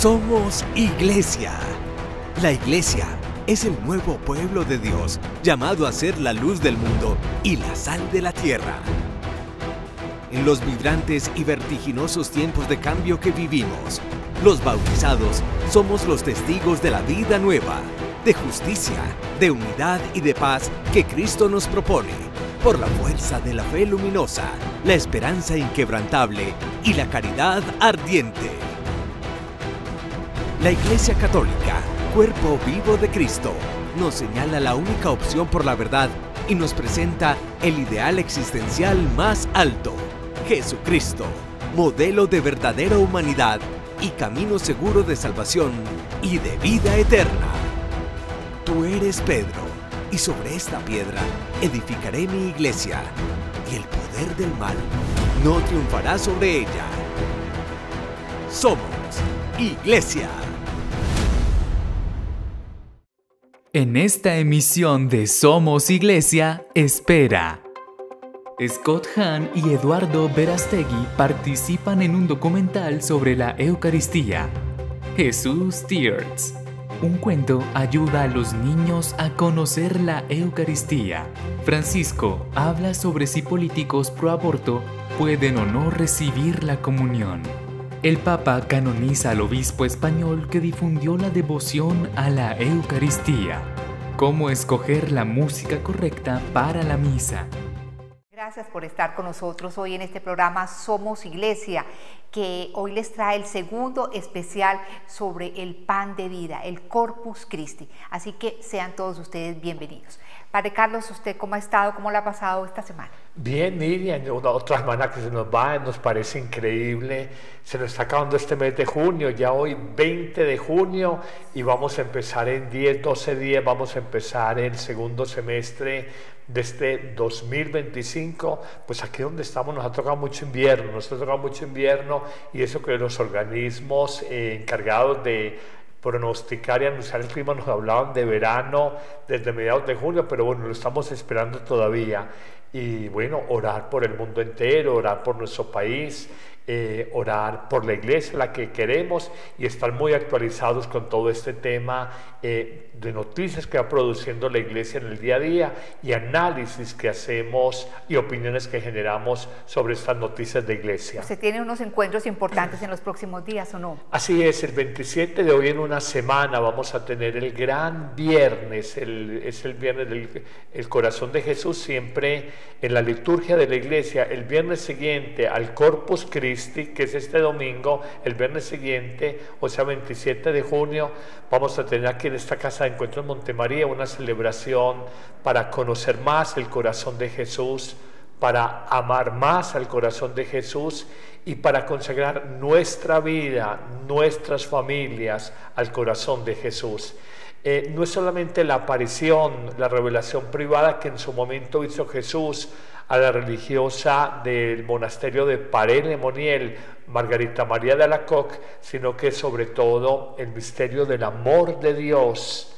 Somos Iglesia. La Iglesia es el nuevo pueblo de Dios, llamado a ser la luz del mundo y la sal de la tierra. En los vibrantes y vertiginosos tiempos de cambio que vivimos, los bautizados somos los testigos de la vida nueva, de justicia, de unidad y de paz que Cristo nos propone, por la fuerza de la fe luminosa, la esperanza inquebrantable y la caridad ardiente. La Iglesia Católica, cuerpo vivo de Cristo, nos señala la única opción por la verdad y nos presenta el ideal existencial más alto: Jesucristo, modelo de verdadera humanidad y camino seguro de salvación y de vida eterna. Tú eres Pedro, y sobre esta piedra edificaré mi iglesia, y el poder del mal no triunfará sobre ella. Somos Iglesia. En esta emisión de Somos Iglesia, espera. Scott Hahn y Eduardo Verástegui participan en un documental sobre la Eucaristía. Jesús Tears. Un cuento ayuda a los niños a conocer la Eucaristía. Francisco habla sobre si políticos pro aborto pueden o no recibir la comunión. El Papa canoniza al obispo español que difundió la devoción a la Eucaristía. ¿Cómo escoger la música correcta para la misa? Gracias por estar con nosotros hoy en este programa Somos Iglesia, que hoy les trae el segundo especial sobre el pan de vida, el Corpus Christi. Así que sean todos ustedes bienvenidos. Padre Carlos, ¿usted cómo ha estado? ¿Cómo le ha pasado esta semana? Bien, Miriam, otra semana que se nos va, nos parece increíble. Se nos está acabando este mes de junio, ya hoy 20 de junio, y vamos a empezar en 10, 12 días, vamos a empezar el segundo semestre de este 2025. Pues aquí donde estamos nos ha tocado mucho invierno, y eso que los organismos encargados de pronosticar y anunciar el clima nos hablaban de verano desde mediados de junio, pero bueno, lo estamos esperando todavía. Y bueno, orar por el mundo entero, orar por nuestro país, orar por la iglesia, la que queremos, y estar muy actualizados con todo este tema de noticias que va produciendo la iglesia en el día a día, y análisis que hacemos y opiniones que generamos sobre estas noticias de iglesia. ¿Usted tiene unos encuentros importantes en los próximos días o no? Así es, el 27 de hoy, en una semana, vamos a tener el gran viernes, es el viernes del corazón de Jesús, siempre en la liturgia de la iglesia. El viernes siguiente al Corpus Christi, que es este domingo, el viernes siguiente, o sea 27 de junio, vamos a tener aquí en esta casa de encuentro en Montemaría una celebración para conocer más el corazón de Jesús, para amar más al corazón de Jesús y para consagrar nuestra vida, nuestras familias al corazón de Jesús. No es solamente la aparición, la revelación privada que en su momento hizo Jesús a la religiosa del monasterio de Paray-le-Monial, Margarita María de Alacoque, sino que sobre todo el misterio del amor de Dios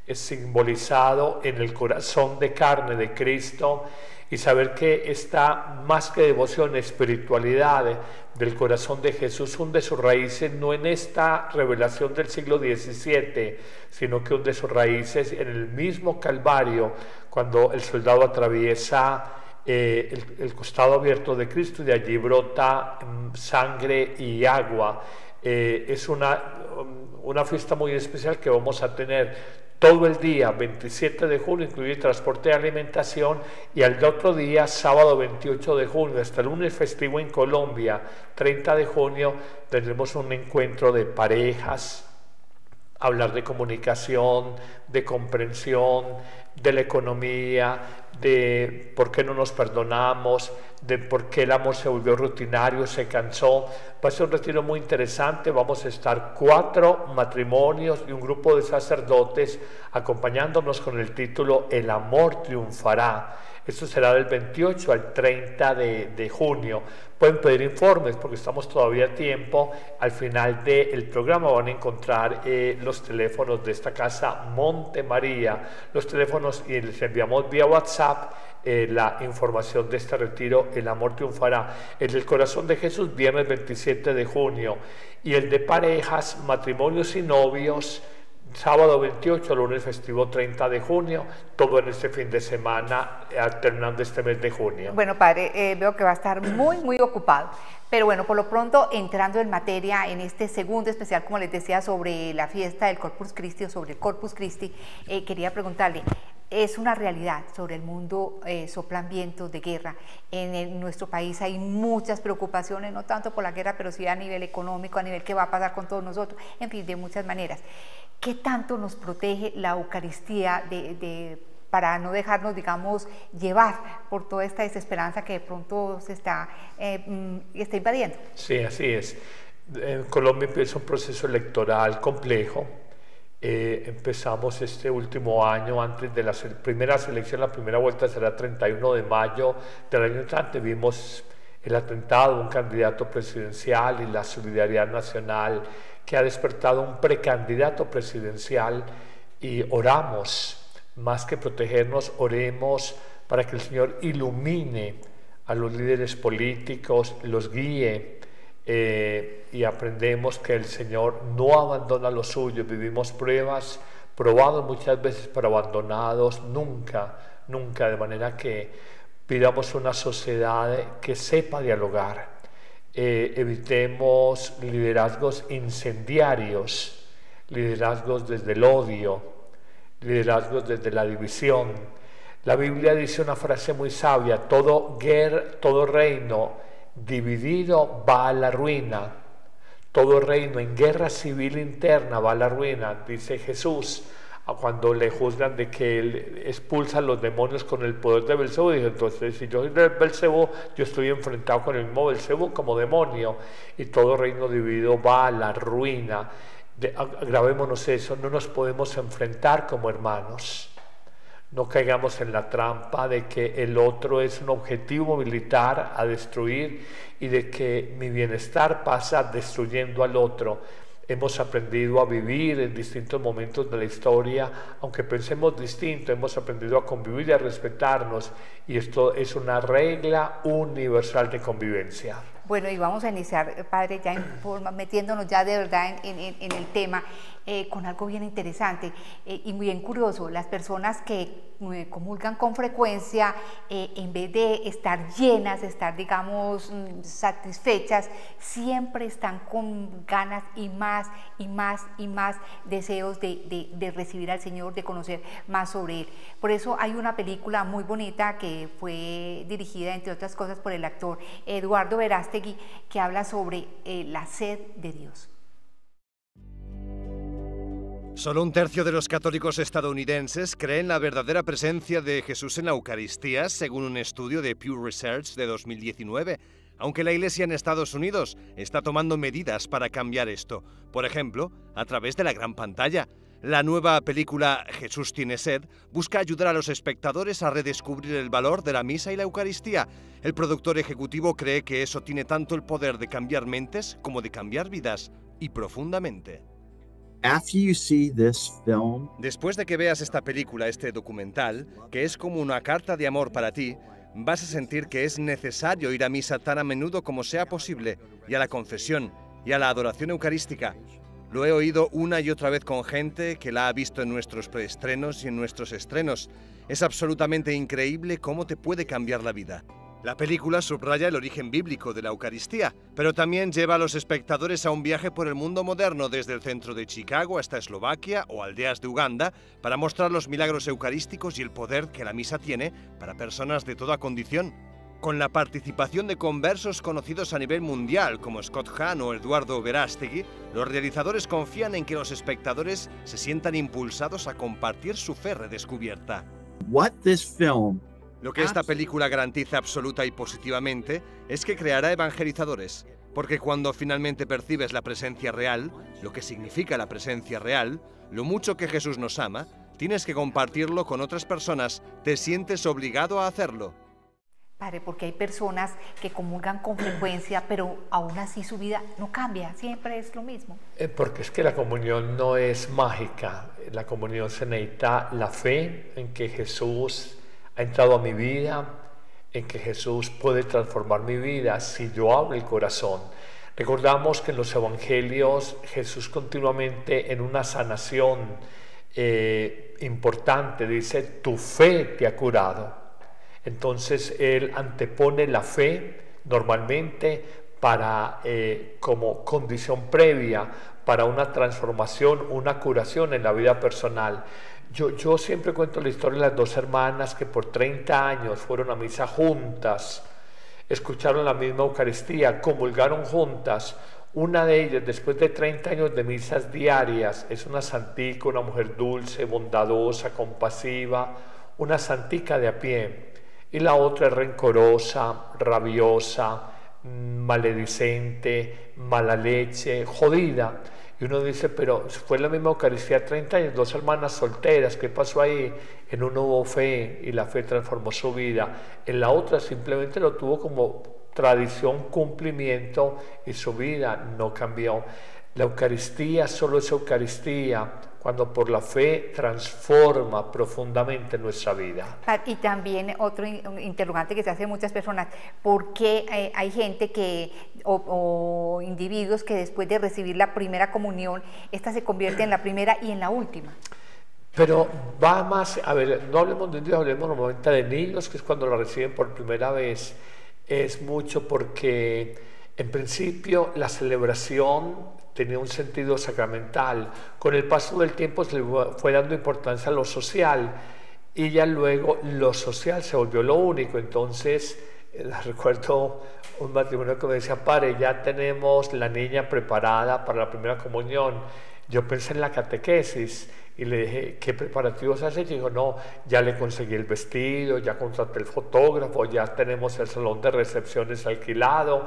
es simbolizado en el corazón de carne de Cristo, y saber que está más que devoción, espiritualidad del corazón de Jesús hunde sus raíces no en esta revelación del siglo XVII, sino que hunde sus raíces en el mismo Calvario, cuando el soldado atraviesa el costado abierto de Cristo, y de allí brota sangre y agua. Es una fiesta muy especial que vamos a tener todo el día, 27 de junio, incluye transporte y alimentación, y al otro día, sábado 28 de junio, hasta el lunes festivo en Colombia, 30 de junio, tendremos un encuentro de parejas, hablar de comunicación, de comprensión, de la economía, de por qué no nos perdonamos, de por qué el amor se volvió rutinario, se cansó. Va a ser un retiro muy interesante. Vamos a estar 4 matrimonios y un grupo de sacerdotes acompañándonos con el título El amor triunfará. Esto será del 28 al 30 de junio. Pueden pedir informes porque estamos todavía a tiempo. Al final del programa van a encontrar los teléfonos de esta casa Monte María, los teléfonos, y les enviamos vía WhatsApp la información de este retiro. El amor triunfará. El del corazón de Jesús, viernes 27 de junio, y el de parejas, matrimonios y novios, sábado 28, lunes festivo 30 de junio, todo en este fin de semana, alternando este mes de junio. Bueno, padre, veo que va a estar muy ocupado. Pero bueno, por lo pronto, entrando en materia, en este segundo especial, como les decía, sobre la fiesta del Corpus Christi, o sobre el Corpus Christi, quería preguntarle, es una realidad sobre el mundo, soplan vientos de guerra. En nuestro país hay muchas preocupaciones, no tanto por la guerra, pero sí a nivel económico, a nivel qué va a pasar con todos nosotros, en fin, de muchas maneras. ¿Qué tanto nos protege la Eucaristía para no dejarnos, digamos, llevar por toda esta desesperanza que de pronto se está invadiendo? Sí, así es. En Colombia empieza un proceso electoral complejo. Empezamos este último año, antes de la primera selección, la primera vuelta será 31 de mayo del año entrante. Vimos el atentado de un candidato presidencial y la solidaridad nacional que ha despertado un precandidato presidencial, y oramos, más que protegernos, oremos para que el Señor ilumine a los líderes políticos, los guíe, y aprendemos que el Señor no abandona lo suyo. Vivimos pruebas, probados muchas veces, pero abandonados nunca, de manera que pidamos una sociedad que sepa dialogar. Evitemos liderazgos incendiarios, liderazgos desde el odio, liderazgos desde la división. La Biblia dice una frase muy sabia: todo reino dividido va a la ruina, todo reino en guerra civil interna va a la ruina, dice Jesús, cuando le juzgan de que él expulsa a los demonios con el poder de Belcebú. Dice, entonces, si yo soy de Belcebú, yo estoy enfrentado con el mismo Belcebú como demonio, y todo reino dividido va a la ruina. Grabémonos eso, no nos podemos enfrentar como hermanos. No caigamos en la trampa de que el otro es un objetivo militar a destruir y de que mi bienestar pasa destruyendo al otro. Hemos aprendido a vivir en distintos momentos de la historia, aunque pensemos distinto, hemos aprendido a convivir y a respetarnos, y esto es una regla universal de convivencia. Bueno, y vamos a iniciar, padre, ya metiéndonos ya de verdad en el tema, con algo bien interesante y muy bien curioso. Las personas que comulgan con frecuencia, en vez de estar llenas, estar, digamos, satisfechas, siempre están con ganas y más deseos de recibir al Señor, de conocer más sobre Él. Por eso hay una película muy bonita que fue dirigida, entre otras cosas, por el actor Eduardo Verástegui, que habla sobre la sed de Dios. Solo un tercio de los católicos estadounidenses creen la verdadera presencia de Jesús en la Eucaristía, según un estudio de Pew Research de 2019, aunque la Iglesia en Estados Unidos está tomando medidas para cambiar esto, por ejemplo, a través de la gran pantalla. La nueva película Jesús tiene sed busca ayudar a los espectadores a redescubrir el valor de la misa y la Eucaristía. El productor ejecutivo cree que eso tiene tanto el poder de cambiar mentes como de cambiar vidas, y profundamente. Después de que veas esta película, este documental, que es como una carta de amor para ti, vas a sentir que es necesario ir a misa tan a menudo como sea posible, y a la confesión, y a la adoración eucarística. Lo he oído una y otra vez con gente que la ha visto en nuestros preestrenos y en nuestros estrenos. Es absolutamente increíble cómo te puede cambiar la vida. La película subraya el origen bíblico de la Eucaristía, pero también lleva a los espectadores a un viaje por el mundo moderno, desde el centro de Chicago hasta Eslovaquia o aldeas de Uganda, para mostrar los milagros eucarísticos y el poder que la misa tiene para personas de toda condición. Con la participación de conversos conocidos a nivel mundial como Scott Hahn o Eduardo Verástegui, los realizadores confían en que los espectadores se sientan impulsados a compartir su fe redescubierta. Lo que esta película garantiza absoluta y positivamente es que creará evangelizadores, porque cuando finalmente percibes la presencia real, lo que significa la presencia real, lo mucho que Jesús nos ama, tienes que compartirlo con otras personas, te sientes obligado a hacerlo. Padre, porque hay personas que comulgan con frecuencia, pero aún así su vida no cambia, siempre es lo mismo. Porque es que la comunión no es mágica, la comunión se necesita la fe en que Jesús ha entrado a mi vida, en que Jesús puede transformar mi vida si yo abro el corazón. Recordamos que en los evangelios Jesús continuamente en una sanación importante dice, tu fe te ha curado. Entonces Él antepone la fe normalmente para, como condición previa para una transformación, una curación en la vida personal. Yo siempre cuento la historia de las dos hermanas que por 30 años fueron a misa juntas, escucharon la misma Eucaristía, comulgaron juntas. Una de ellas, después de 30 años de misas diarias, es una santica, una mujer dulce, bondadosa, compasiva, una santica de a pie. Y la otra es rencorosa, rabiosa, maledicente, mala leche, jodida. Y uno dice, pero fue la misma Eucaristía 30 años, dos hermanas solteras, ¿qué pasó ahí? En uno hubo fe y la fe transformó su vida. En la otra simplemente lo tuvo como tradición, cumplimiento y su vida no cambió. La Eucaristía solo es Eucaristía cuando por la fe transforma profundamente nuestra vida. Y también otro interrogante que se hace muchas personas, ¿por qué hay gente que, o individuos que después de recibir la primera comunión, esta se convierte en la primera y en la última? Pero va más, a ver, no hablemos de Dios, hablemos normalmente de niños, que es cuando la reciben por primera vez. Es mucho porque en principio la celebración tenía un sentido sacramental. Con el paso del tiempo se le fue dando importancia a lo social y ya luego lo social se volvió lo único. Entonces, recuerdo un matrimonio que me decía, padre, ya tenemos la niña preparada para la primera comunión. Yo pensé en la catequesis y le dije, ¿qué preparativos has hecho? Y dijo, no, ya le conseguí el vestido, ya contraté el fotógrafo, ya tenemos el salón de recepciones alquilado,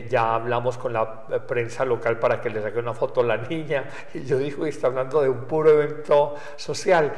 ya hablamos con la prensa local para que le saque una foto a la niña. Y yo digo, está hablando de un puro evento social.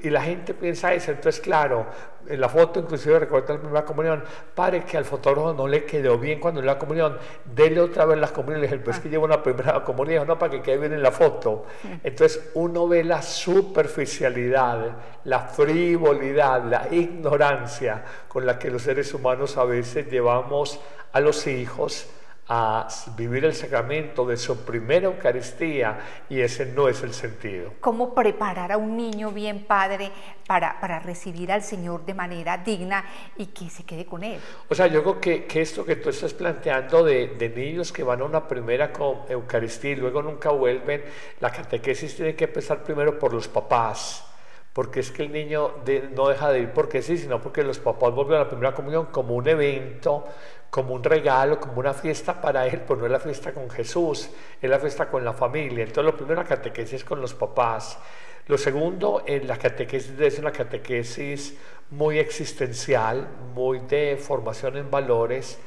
Y la gente piensa eso. Entonces, claro, en la foto inclusive recuerdo la primera comunión, padre, que al fotógrafo no le quedó bien cuando en la comunión, dele otra vez la comunión. Le dije, pues que llevo una primera comunión, no, para que quede bien en la foto. Entonces uno ve la superficialidad, la frivolidad, la ignorancia con la que los seres humanos a veces llevamos a los hijos a vivir el sacramento de su primera Eucaristía, y ese no es el sentido. ¿Cómo preparar a un niño bien, padre, para recibir al Señor de manera digna y que se quede con Él? O sea, yo creo que esto que tú estás planteando de niños que van a una primera Eucaristía y luego nunca vuelven, la catequesis tiene que empezar primero por los papás. Porque es que el niño no deja de ir porque sí, sino porque los papás vuelven a la primera comunión como un evento, como un regalo, como una fiesta para él, pues no es la fiesta con Jesús, es la fiesta con la familia. Entonces lo primero, la catequesis es con los papás. Lo segundo, la catequesis es una catequesis muy existencial, muy de formación en valores,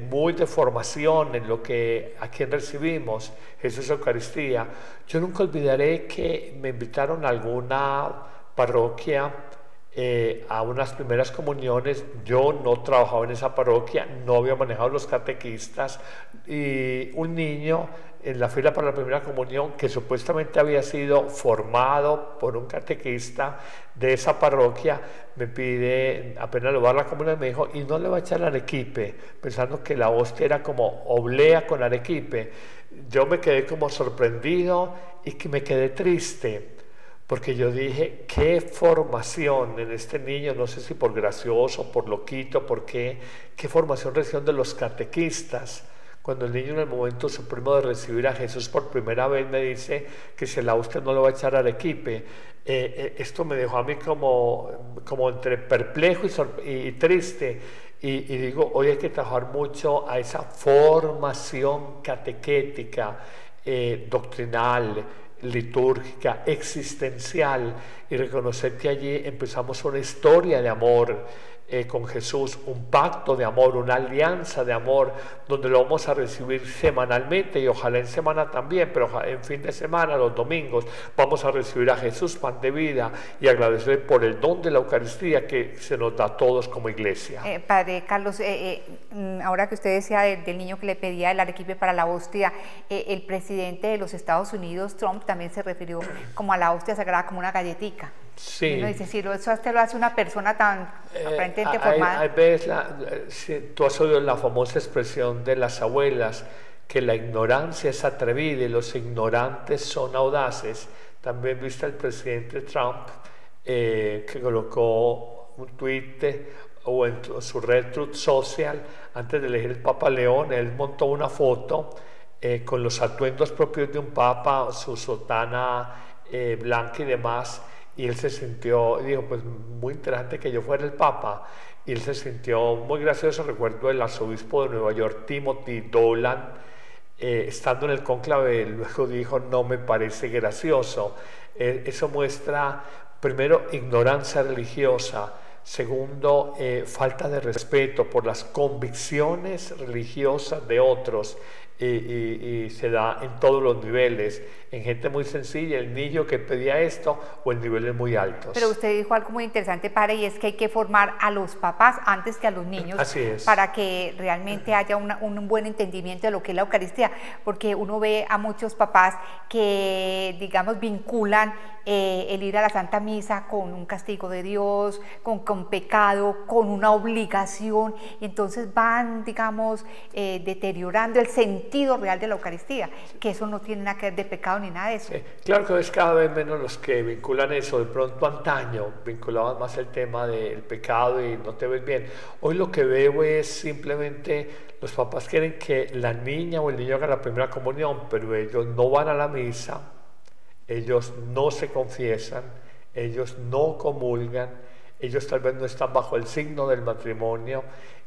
muy de formación en lo que a quien recibimos, Jesús Eucaristía. Yo nunca olvidaré que me invitaron a alguna parroquia a unas primeras comuniones. Yo no trabajaba en esa parroquia, no había manejado los catequistas, y un niño en la fila para la primera comunión, que supuestamente había sido formado por un catequista de esa parroquia, me pide, apenas le va a dar la comunión, me dijo, y no le va a echar arequipe, pensando que la hostia era como oblea con arequipe. Yo me quedé como sorprendido y que me quedé triste, porque yo dije, qué formación en este niño, no sé si por gracioso, por loquito, por qué formación recibieron de los catequistas. Cuando el niño en el momento supremo de recibir a Jesús por primera vez me dice que si la hostia no le va a echar arequipe, esto me dejó a mí como entre perplejo y triste. Y digo, hoy hay que trabajar mucho a esa formación catequética, doctrinal, litúrgica, existencial, y reconocer que allí empezamos una historia de amor con Jesús, un pacto de amor, una alianza de amor, donde lo vamos a recibir semanalmente y ojalá en semana también, pero en fin de semana, los domingos, vamos a recibir a Jesús, pan de vida, y agradecer por el don de la Eucaristía que se nos da a todos como iglesia. Padre Carlos, ahora que usted decía del niño que le pedía el arequipe para la hostia, el presidente de los Estados Unidos, Trump, también se refirió como a la hostia sagrada como una galletica. Sí. Uno dice, si eso lo hace una persona tan aparentemente formada. Hay veces, tú has oído la famosa expresión de las abuelas, que la ignorancia es atrevida y los ignorantes son audaces. También viste al presidente Trump que colocó un tuit o en su red Truth Social, antes de elegir el Papa León, él montó una foto con los atuendos propios de un papa, su sotana blanca y demás, y él se sintió, dijo, pues muy interesante que yo fuera el papa, y él se sintió muy gracioso. Recuerdo el arzobispo de Nueva York, Timothy Dolan, estando en el cónclave, luego dijo, no me parece gracioso. Eso muestra, primero, ignorancia religiosa, segundo, falta de respeto por las convicciones religiosas de otros, y se da en todos los niveles, en gente muy sencilla, el niño que pedía esto, o en niveles muy altos. Pero usted dijo algo muy interesante, padre, y es que hay que formar a los papás antes que a los niños. Así es. Para que realmente haya un buen entendimiento de lo que es la Eucaristía, porque uno ve a muchos papás que, digamos, vinculan el ir a la Santa Misa con un castigo de Dios, con pecado, con una obligación, y entonces van, digamos, deteriorando el sentido real de la Eucaristía, que eso no tiene nada que ver de pecado ni nada de eso. Claro que es cada vez menos los que vinculan eso. De pronto antaño vinculaban más el tema del pecado y no te ves bien. Hoy lo que veo es simplemente los papás quieren que la niña o el niño haga la primera comunión, pero ellos no van a la misa, ellos no se confiesan, ellos no comulgan, ellos tal vez no están bajo el signo del matrimonio,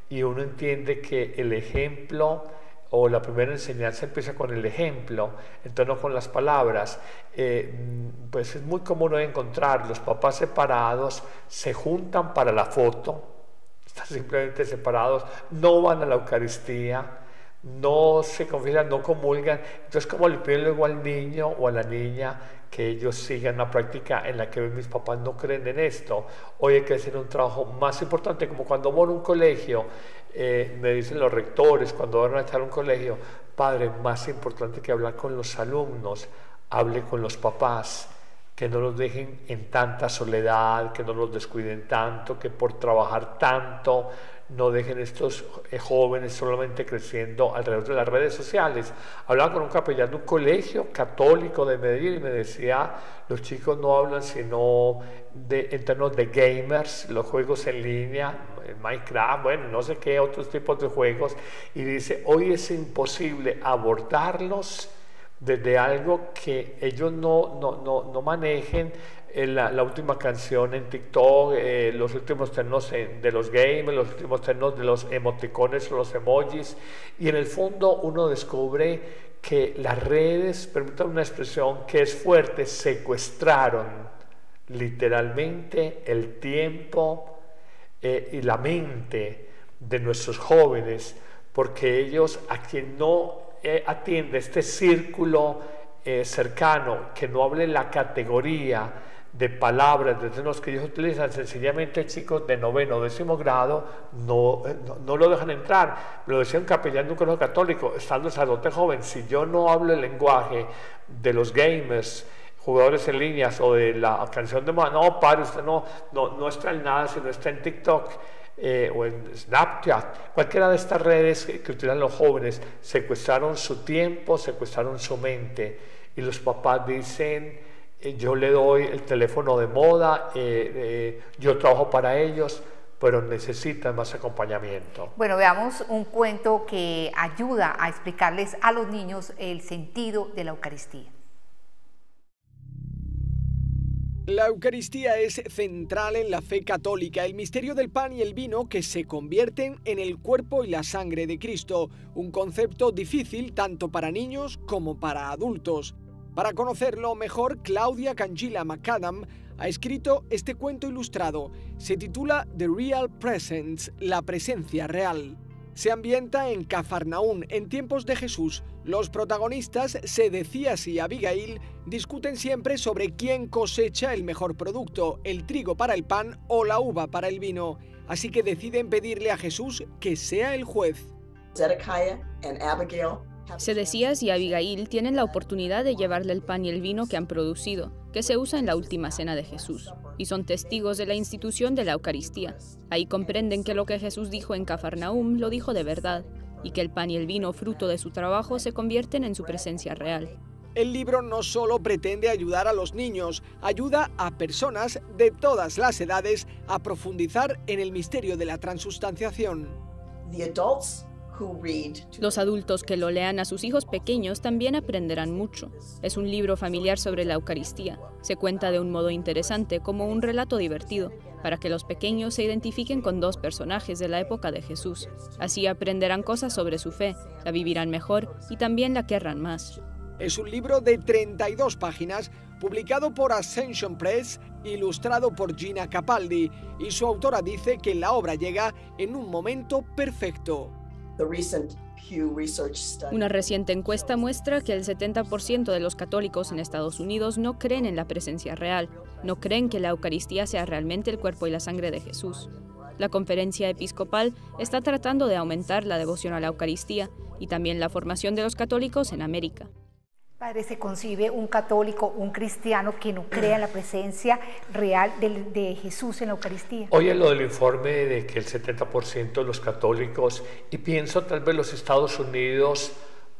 y uno entiende que el ejemplo o la primera enseñanza empieza con el ejemplo, entonces no con las palabras. Pues es muy común hoy encontrar los papás separados, se juntan para la foto, están simplemente separados, no van a la Eucaristía, no se confiesan, no comulgan. Entonces, ¿cómo le piden luego al niño o a la niña que ellos sigan una práctica en la que mis papás no creen en esto? Hoy hay que hacer un trabajo más importante, como cuando voy a un colegio, me dicen los rectores, cuando van a echar un colegio, padre, más importante que hablar con los alumnos, hable con los papás, que no los dejen en tanta soledad, que no los descuiden tanto, que por trabajar tanto no dejen estos jóvenes solamente creciendo alrededor de las redes sociales. Hablaba con un capellán de un colegio católico de Medellín y me decía, los chicos no hablan sino en términos de gamers, los juegos en línea, Minecraft, bueno, no sé qué otros tipos de juegos, y dice, hoy es imposible abordarlos desde algo que ellos no manejen. La última canción en TikTok, los últimos términos de los games, los últimos términos de los emoticones o los emojis, y en el fondo uno descubre que las redes, permítanme una expresión que es fuerte, secuestraron literalmente el tiempo y la mente de nuestros jóvenes, porque ellos, a quien no atiende este círculo cercano, que no hable la categoría de palabras, de términos que ellos utilizan, sencillamente chicos de noveno o décimo grado no lo dejan entrar. Me lo decía un capellán de un colegio católico, estando sacerdote joven, si yo no hablo el lenguaje de los gamers, jugadores en líneas, o de la canción de no, padre, usted no está en nada, sino está en TikTok, o en Snapchat, cualquiera de estas redes que utilizan los jóvenes, secuestraron su tiempo, secuestraron su mente, y los papás dicen, yo le doy el teléfono de moda, yo trabajo para ellos, pero necesitan más acompañamiento. Bueno, veamos un cuento que ayuda a explicarles a los niños el sentido de la Eucaristía. La Eucaristía es central en la fe católica, el misterio del pan y el vino que se convierten en el cuerpo y la sangre de Cristo, un concepto difícil tanto para niños como para adultos. Para conocerlo mejor, Claudia Canjila McAdam ha escrito este cuento ilustrado. Se titula The Real Presence, la presencia real. Se ambienta en Cafarnaún, en tiempos de Jesús. Los protagonistas, Sedecías y Abigail, discuten siempre sobre quién cosecha el mejor producto, el trigo para el pan o la uva para el vino. Así que deciden pedirle a Jesús que sea el juez. Sedecías y Abigail tienen la oportunidad de llevarle el pan y el vino que han producido, que se usa en la última cena de Jesús, y son testigos de la institución de la Eucaristía. Ahí comprenden que lo que Jesús dijo en Cafarnaúm lo dijo de verdad, y que el pan y el vino fruto de su trabajo se convierten en su presencia real. El libro no solo pretende ayudar a los niños, ayuda a personas de todas las edades a profundizar en el misterio de la transustanciación. Los adultos que lo lean a sus hijos pequeños también aprenderán mucho. Es un libro familiar sobre la Eucaristía. Se cuenta de un modo interesante, como un relato divertido, para que los pequeños se identifiquen con dos personajes de la época de Jesús. Así aprenderán cosas sobre su fe, la vivirán mejor y también la querrán más. Es un libro de 32 páginas, publicado por Ascension Press, ilustrado por Gina Capaldi, y su autora dice que la obra llega en un momento perfecto. Una reciente encuesta muestra que el 70% de los católicos en Estados Unidos no creen en la presencia real, no creen que la Eucaristía sea realmente el cuerpo y la sangre de Jesús. La Conferencia Episcopal está tratando de aumentar la devoción a la Eucaristía y también la formación de los católicos en América. Padre, ¿se concibe un católico, un cristiano que no crea en la presencia real de Jesús en la Eucaristía? Oye lo del informe de que el 70% de los católicos, y pienso tal vez los Estados Unidos,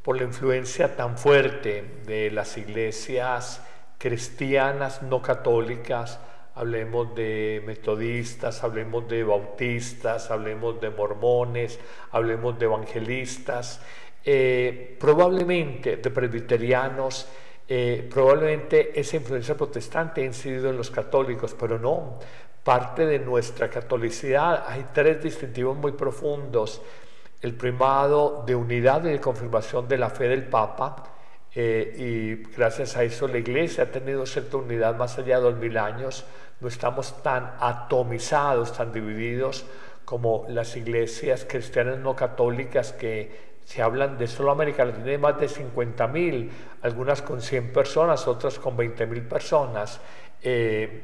por la influencia tan fuerte de las iglesias cristianas no católicas, hablemos de metodistas, hablemos de bautistas, hablemos de mormones, hablemos de evangelistas, probablemente de presbiterianos, probablemente esa influencia protestante ha incidido en los católicos, pero no, parte de nuestra catolicidad. Hay tres distintivos muy profundos: el primado de unidad y de confirmación de la fe del Papa, y gracias a eso la Iglesia ha tenido cierta unidad más allá de 2000 años, no estamos tan atomizados, tan divididos como las iglesias cristianas no católicas que se hablan de solo América Latina de más de 50.000, algunas con 100 personas, otras con 20.000 personas,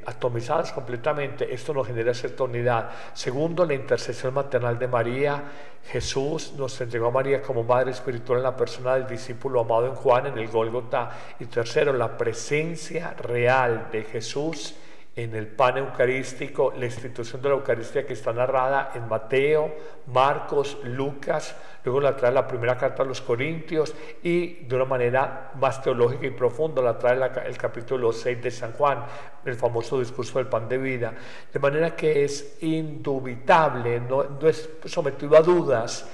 atomizadas completamente. Esto nos genera cierta unidad. Segundo, la intercesión maternal de María. Jesús nos entregó a María como madre espiritual en la persona del discípulo amado en Juan, en el Gólgota. Y tercero, la presencia real de Jesús en el pan eucarístico, la institución de la Eucaristía que está narrada en Mateo, Marcos, Lucas, luego la trae la primera carta a los Corintios y de una manera más teológica y profunda la trae el capítulo 6 de San Juan, el famoso discurso del pan de vida, de manera que es indubitable, no es sometido a dudas,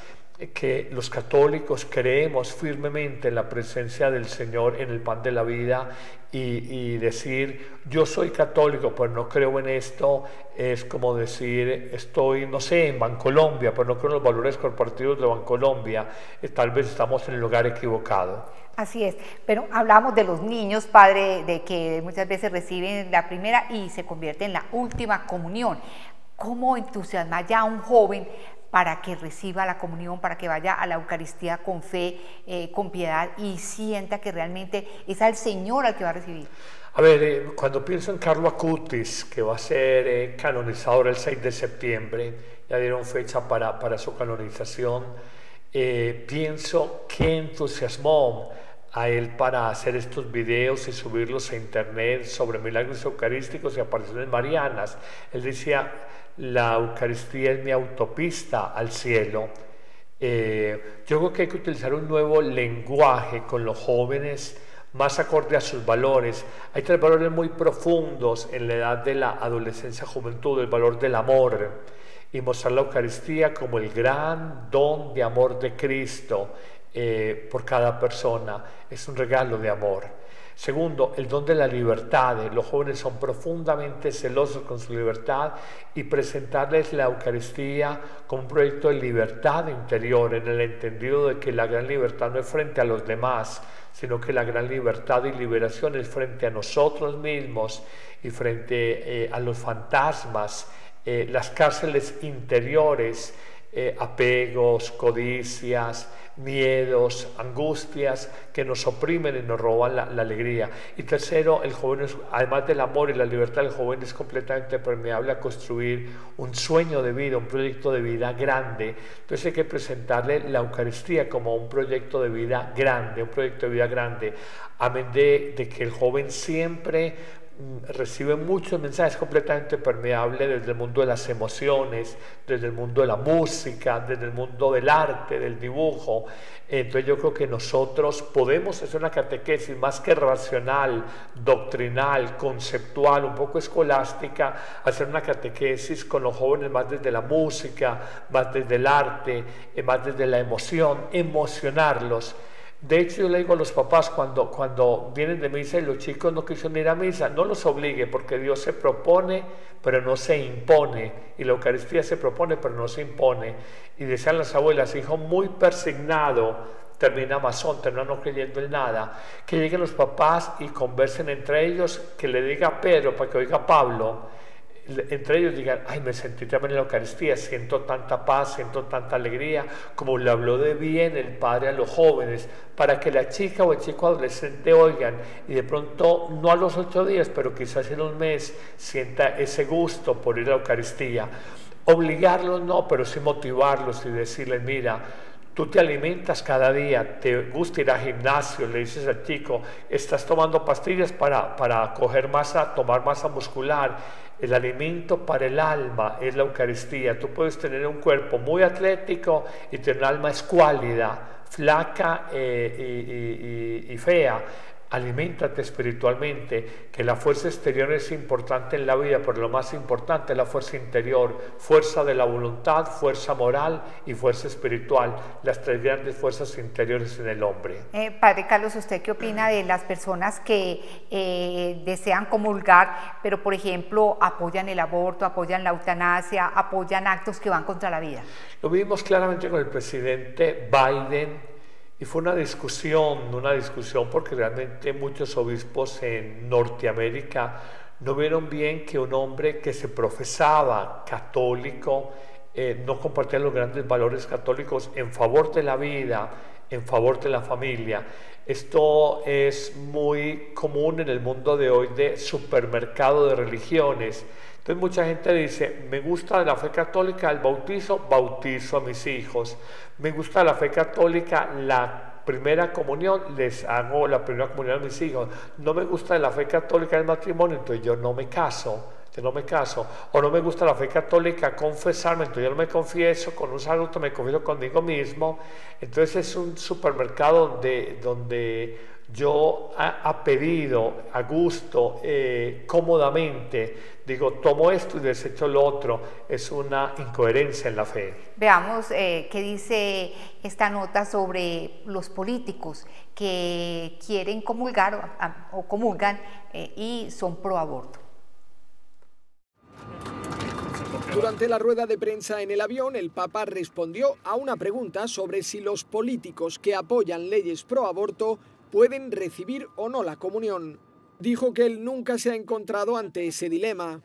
que los católicos creemos firmemente en la presencia del Señor en el pan de la vida, y decir yo soy católico pero no creo en esto es como decir estoy, no sé, en Bancolombia pero no creo en los valores corporativos de Bancolombia. Tal vez estamos en el lugar equivocado. Así es, pero hablamos de los niños, Padre, de que muchas veces reciben la primera y se convierte en la última comunión. ¿Cómo entusiasmar ya a un joven para que reciba la comunión, para que vaya a la Eucaristía con fe, con piedad y sienta que realmente es al Señor al que va a recibir? A ver, cuando pienso en Carlo Acutis, que va a ser canonizado ahora el 6 de septiembre, ya dieron fecha para su canonización, pienso qué entusiasmó a él para hacer estos videos y subirlos a internet sobre milagros eucarísticos y apariciones marianas. Él decía: la Eucaristía es mi autopista al cielo. Yo creo que hay que utilizar un nuevo lenguaje con los jóvenes, más acorde a sus valores. Hay tres valores muy profundos en la edad de la adolescencia, juventud: el valor del amor, y mostrar la Eucaristía como el gran don de amor de Cristo por cada persona. Es un regalo de amor. Segundo, el don de la libertad. Los jóvenes son profundamente celosos con su libertad y presentarles la Eucaristía como un proyecto de libertad interior, en el entendido de que la gran libertad no es frente a los demás, sino que la gran libertad y liberación es frente a nosotros mismos y frente a los fantasmas, las cárceles interiores, apegos, codicias, miedos, angustias que nos oprimen y nos roban la alegría. Y tercero, el joven, además del amor y la libertad, el joven es completamente permeable a construir un sueño de vida, un proyecto de vida grande. Entonces hay que presentarle la Eucaristía como un proyecto de vida grande, un proyecto de vida grande, amén de que el joven siempre recibe muchos mensajes, completamente permeable desde el mundo de las emociones, desde el mundo de la música, desde el mundo del arte, del dibujo. Entonces yo creo que nosotros podemos hacer una catequesis más que racional, doctrinal, conceptual, un poco escolástica, hacer una catequesis con los jóvenes más desde la música, más desde el arte, más desde la emoción, emocionarlos. De hecho, yo le digo a los papás cuando vienen de misa y los chicos no quisieron ir a misa, no los obligue, porque Dios se propone, pero no se impone, y la Eucaristía se propone, pero no se impone. Y decían las abuelas, hijo muy persignado, termina masón, termina no creyendo en nada. Que lleguen los papás y conversen entre ellos, que le diga Pedro para que oiga Pablo. Entre ellos digan, ay, me sentí también en la Eucaristía, siento tanta paz, siento tanta alegría, como le habló de bien el Padre a los jóvenes, para que la chica o el chico adolescente oigan y de pronto, no a los 8 días, pero quizás en un mes, sienta ese gusto por ir a la Eucaristía. Obligarlos no, pero sí motivarlos y decirles, mira, tú te alimentas cada día, te gusta ir al gimnasio, le dices al chico, estás tomando pastillas para coger masa, tomar masa muscular. El alimento para el alma es la Eucaristía. Tú puedes tener un cuerpo muy atlético y tener un alma escuálida, flaca y fea. Aliméntate espiritualmente, que la fuerza exterior es importante en la vida, pero lo más importante es la fuerza interior, fuerza de la voluntad, fuerza moral y fuerza espiritual, las 3 grandes fuerzas interiores en el hombre. Padre Carlos, ¿usted qué opina de las personas que desean comulgar, pero por ejemplo apoyan el aborto, apoyan la eutanasia, apoyan actos que van contra la vida? Lo vimos claramente con el presidente Biden. Y fue una discusión porque realmente muchos obispos en Norteamérica no vieron bien que un hombre que se profesaba católico no compartía los grandes valores católicos en favor de la vida, en favor de la familia. Esto es muy común en el mundo de hoy de supermercado de religiones. Entonces mucha gente dice, me gusta la fe católica el bautizo, bautizo a mis hijos. Me gusta la fe católica la primera comunión, les hago la primera comunión a mis hijos. No me gusta la fe católica el matrimonio, entonces yo no me caso. O no me gusta la fe católica confesarme, entonces yo no me confieso, con un saludo me confieso conmigo mismo. Entonces es un supermercado donde yo a pedido, a gusto, cómodamente, digo, tomo esto y desecho lo otro. Es una incoherencia en la fe. Veamos qué dice esta nota sobre los políticos que quieren comulgar o comulgan y son pro aborto. Durante la rueda de prensa en el avión, el Papa respondió a una pregunta sobre si los políticos que apoyan leyes pro aborto pueden recibir o no la comunión. Dijo que él nunca se ha encontrado ante ese dilema.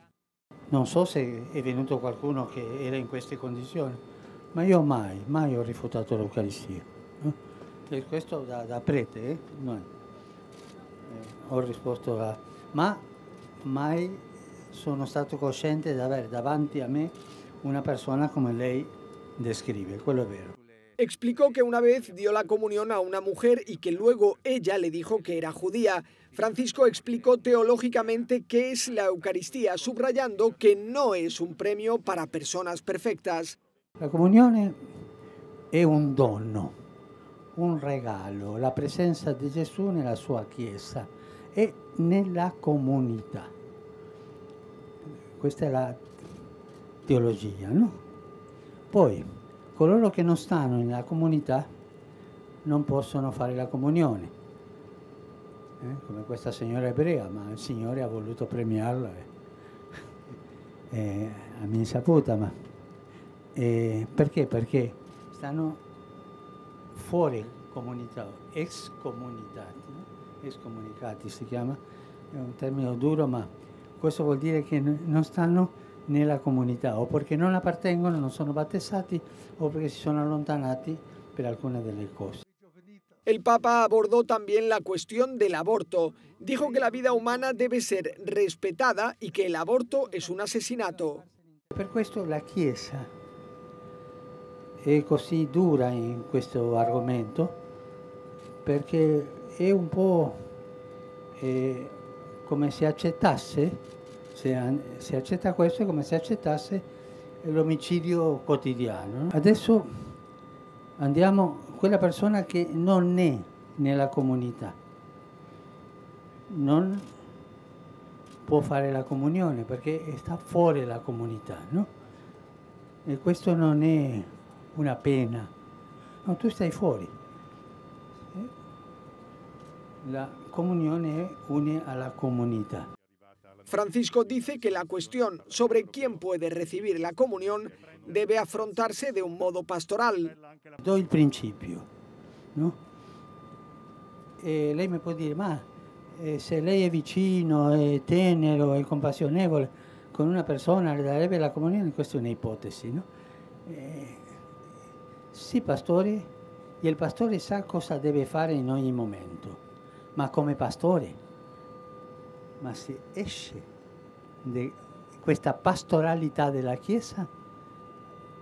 Non so se è venuto qualcuno che era in queste condizioni, ma io mai ho rifiutato l'Eucaristia. E questo da prete, ho risposto ma mai sono stato cosciente di avere davanti a me una persona come lei descrive, quello è vero. Explicó que una vez dio la comunión a una mujer y que luego ella le dijo que era judía. Francisco explicó teológicamente qué es la Eucaristía, subrayando que no es un premio para personas perfectas. La comunione è un dono, un regalo, la presenza di Gesù nella sua Chiesa e nella comunità. Questa è la teologia, no? Poi, coloro che non stanno nella comunità non possono fare la comunione. come questa signora ebrea, ma il Signore ha voluto premiarla a mia insaputa. Perché? Perché stanno fuori comunità, escomunicati, no? Escomunicati si chiama, è un termine duro, ma questo vuol dire che non stanno nella comunità, o perché non appartengono, non sono battezzati, o perché si sono allontanati per alcune delle cose. El Papa abordó también la cuestión del aborto. Dijo que la vida humana debe ser respetada y que el aborto es un asesinato. Per questo la Chiesa è così dura in questo argomento, perché è un po' come se accettasse, se accetta questo è come se accettasse l'omicidio quotidiano. Adesso andiamo, quella persona che non è nella comunità non può fare la comunione perché sta fuori la comunità, no? E questo non è una pena, no, tu stai fuori. La comunione une a la comunità. Francisco dice que la cuestión sobre quién puede recibir la comunión debe afrontarse de un modo pastoral. Do il principio, no? E lei mi può dire, ma se lei è vicino, è tenero, è compassionevole con una persona, le darebbe la comunione? Questa è un'ipotesi, no? Sì, pastore, e il pastore sa cosa deve fare in ogni momento, ma come pastore, ma se esce da questa pastoralità della Chiesa,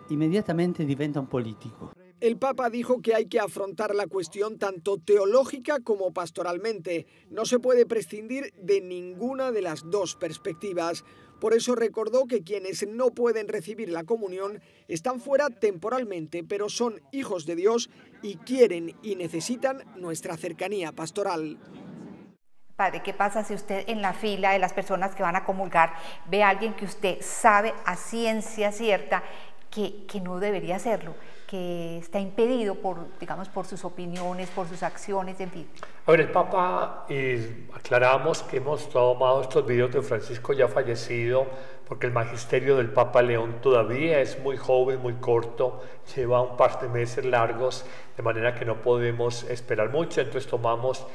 inmediatamente diventa un politico. El Papa dijo que hay que afrontar la cuestión tanto teológica como pastoralmente. No se puede prescindir de ninguna de las dos perspectivas. Por eso recordó que quienes no pueden recibir la comunión están fuera temporalmente, pero son hijos de Dios y quieren y necesitan nuestra cercanía pastoral. Padre, ¿qué pasa si usted en la fila de las personas que van a comulgar ve a alguien que usted sabe a ciencia cierta que no debería hacerlo, que está impedido por, digamos, por sus opiniones, por sus acciones, en fin? A ver, el Papa, aclaramos que hemos tomado estos videos de Francisco ya fallecido, porque el magisterio del Papa León todavía es muy joven, muy corto, lleva un par de meses largos, de manera que no podemos esperar mucho. Entonces tomamos,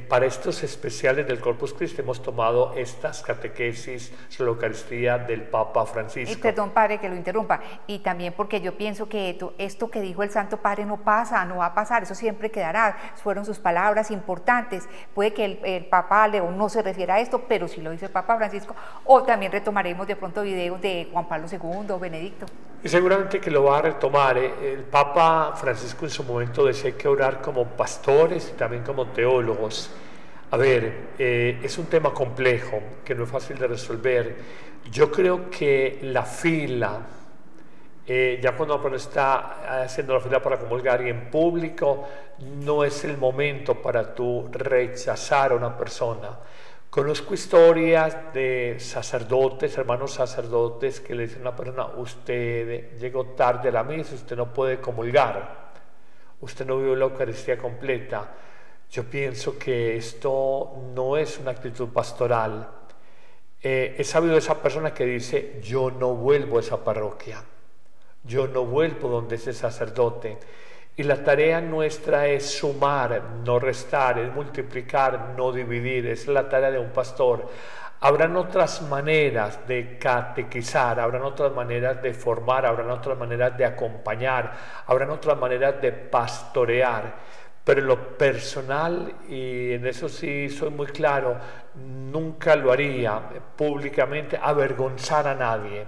para estos especiales del Corpus Christi, hemos tomado estas catequesis sobre la Eucaristía del Papa Francisco. Y perdón, Padre, que lo interrumpa, y también porque yo pienso que esto que dijo el Santo Padre no pasa, no va a pasar, eso siempre quedará, fueron sus palabras importantes. Puede que el Papa León no se refiera a esto, pero sí lo dice el Papa Francisco, o también retomaremos de pronto videos de Juan Pablo II o Benedicto. Y seguramente que lo va a retomar. El Papa Francisco en su momento decía que orar como pastores y también como teólogos. A ver, es un tema complejo, que no es fácil de resolver. Yo creo que la fila, ya cuando uno está haciendo la fila para comulgar y en público, no es el momento para tú rechazar a una persona. Conozco historias de sacerdotes, hermanos sacerdotes, que le dicen a una persona: usted llegó tarde a la misa, usted no puede comulgar, usted no vive la Eucaristía completa. Yo pienso que esto no es una actitud pastoral. He sabido de esa persona que dice: yo no vuelvo a esa parroquia, yo no vuelvo donde ese sacerdote. Y la tarea nuestra es sumar, no restar, es multiplicar, no dividir. Es la tarea de un pastor. Habrán otras maneras de catequizar, habrán otras maneras de formar, habrán otras maneras de acompañar, habrán otras maneras de pastorear. Pero en lo personal, y en eso sí soy muy claro, nunca lo haría públicamente avergonzar a nadie.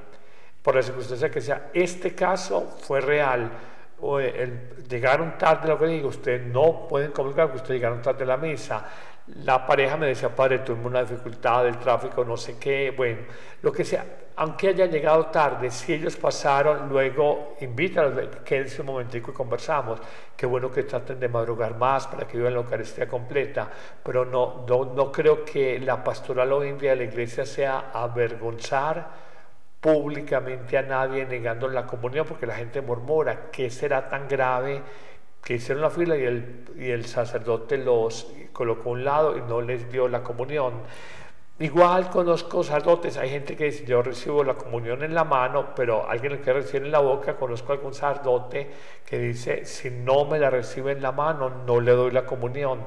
Por la circunstancia que sea, este caso fue real. Llegaron tarde, lo que digo, ustedes no pueden comulgar porque ustedes llegaron tarde a la misa. La pareja me decía: padre, tuvimos una dificultad del tráfico, no sé qué, bueno, lo que sea, aunque haya llegado tarde, si ellos pasaron, luego invítalos, quédense un momentico y conversamos. Qué bueno que traten de madrugar más para que vivan la Eucaristía completa, pero no creo que la pastoral hoy en día de la Iglesia sea avergonzar públicamente a nadie negando la comunión, porque la gente murmura: ¿qué será tan grave que hicieron la fila y el sacerdote los colocó a un lado y no les dio la comunión. Igual conozco sacerdotes, hay gente que dice yo recibo la comunión en la mano, pero alguien lo quiere recibir en la boca. Conozco a algún sacerdote que dice si no me la recibe en la mano no le doy la comunión.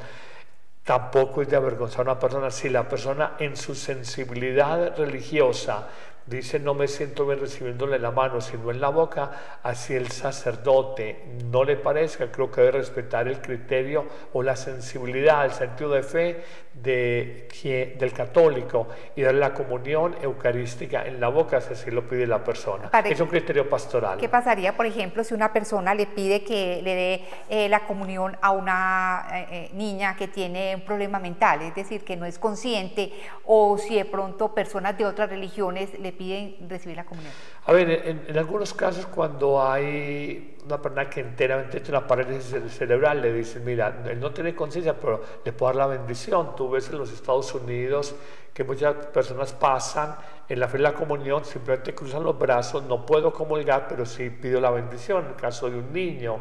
Tampoco es de avergonzar a una persona si la persona en su sensibilidad religiosa dice no me siento bien recibiéndole en la mano sino en la boca, así el sacerdote no le parezca, creo que debe respetar el criterio o la sensibilidad, el sentido de fe del católico y darle la comunión eucarística en la boca si así lo pide la persona. Es un criterio pastoral. ¿Qué pasaría, por ejemplo, si una persona le pide que le dé la comunión a una niña que tiene un problema mental, es decir, que no es consciente, o si de pronto personas de otras religiones le piden recibir la comunión? A ver, en algunos casos cuando hay una persona que enteramente tiene una parálisis cerebral, le dicen, mira, él no tiene conciencia, pero le puedo dar la bendición. Tú ves en los Estados Unidos que muchas personas pasan en la fe de la comunión, simplemente cruzan los brazos, no puedo comulgar, pero sí pido la bendición, en el caso de un niño.